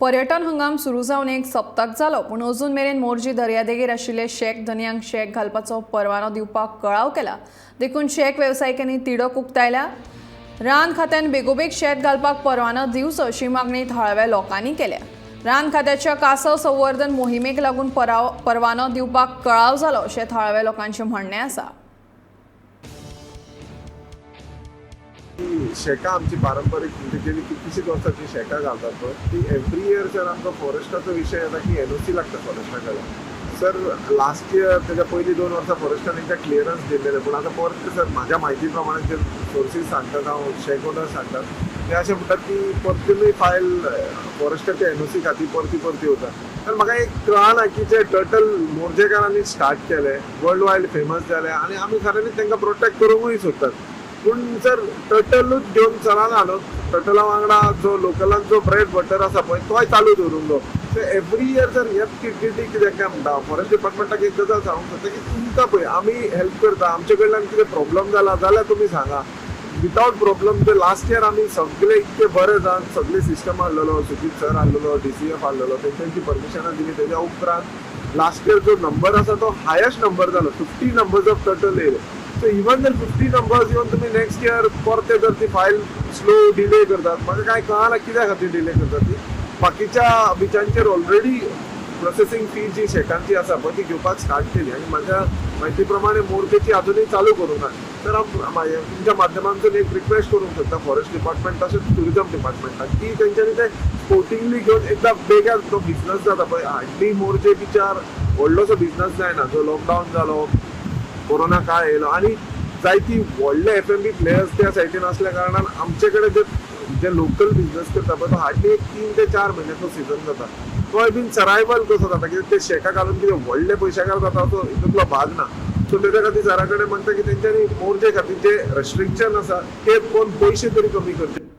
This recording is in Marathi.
पर्यटन हंगाम सुरू जावन एक सप्तक जालो पूण अजून मेरेन मोरजी दर्यादेगेर आशिल्ले शेक धन्यांक शेक घालपाचो परवानो दिवपाक कळाव केला. देखून शेक वेवसायिकांनी तिडक उक्तायल्या. रान खात्यान बेगोबेग शेत घालपाक परवानो दिवचो अशी मागणी थळाव्या लोकांनी केल्या. रान खात्याच्या कासव संवर्धन मोहिमेक लागून परवानो दिवपाक कळाव जालो अशें थळाव्या लोकांचें म्हणणें आसा. शेकां आमची पारंपारीक गेली कितलीशीच वर्सांची शेकां घालतात पळय ती एवरी इयर जर आमकां फॉरेस्टाचो विशय येता की एनओसी लागता फॉरेस्टा कडेन. सर लास्ट इयर तेच्या पयलीं 2 वर्सां फॉरेस्टान एकदा क्लियरन्स दिल्लेले पूण आतां परत सर म्हाज्या म्हायती प्रमाणे जे सोर्सीस सांगतात हांव शेक ओनर सांगतात ते अशें म्हणटात की परतूय फायल फॉरेस्टाच्या एनओसी खातीर परती वता. तर म्हाका एक कळना की जे टर्टल मोर्जेकारांनी स्टार्ट केले वर्ल्ड वायड फेमस जाले आनी आमी खऱ्यांनी तांकां प्रोटेक्ट करूंकूय सोदतात. पूण जर टर्टलूच घेवन चलना न्हू, टर्टला वांगडा जो लोकलांचो ब्रेड बटर आसा पळय तोय चालू दवरूंक जाय. सो एवरी इयर जर ह्याच किटी कितें काय म्हणटा फॉरेस्ट डिपार्टमेंटाक एक गजाल सांगूंक सोदता की तुमकां पळय आमी हेल्प करता, आमचे कडल्यान कितें प्रॉब्लम जाला जाल्यार तुमी सांगा. विदाउट प्रॉब्लम ते लास्ट इयर आमी सगळे इतके बरे जावन सगळे सिस्टम हाडलेलो, सुजीत सर हाडलेलो, DCF हाडलेलो, तेंच्यांची परमिशनां दिली. तेज्या उपरांत लास्ट इयर जो नंबर आसा तो हायेस्ट नंबर जालो, 50 नंबर्स ऑफ टर्टल येयले. सो इवन जर 50 नंबर्स येवन तुम्ही नेक्स्ट इयर परते जर ती फायल स्लो डिले करतात, म्हाका कांय कळना कित्या खातीर डिले करतात ती. बाकीच्या बिचांचेर ऑलरेडी प्रोसेसिंग फी जी शेकांची आसा पळय ती घेवपाक स्टार्ट केली आनी म्हाज्या म्हायती प्रमाणे मोर्जेची अजुनूय चालू करूंक ना. तर हांव तुमच्या माध्यमांतून एक रिक्वेस्ट करूंक सोदता फॉरेस्ट डिपार्टमेंट तशेंच टुरिजम डिपार्टमेंटाक की तेंच्यांनी ते स्पोर्टिंगली घेवन एकदा बेगीन तो बिझनस जाता पळय हार्डली मोर्जे बिचार व्हडलोसो बिझनस जायना. जो लॉकडावन जालो, कोरोना काळ येयलो आनी जायती व्हडले FMB प्लेयर्स त्या सायडीन असल्या कारणान आमचे कडेन जे लोकल बिझनस करता पळय तो हार्डली 3 ते 4 म्हयन्याचो सिजन जाता. तोय बीन सर्वायवल कसो जाता कित्याक ते शेका घालून कितें व्हडले पयशाकार जाता असो हितूंतलो भाग ना. सो तेच्या खातीर सरा कडेन म्हणटा की तेंच्यांनी मोर्जे खातीर जे रेस्ट्रिक्शन आसा ते कोण पयशे तरी कमी करचे.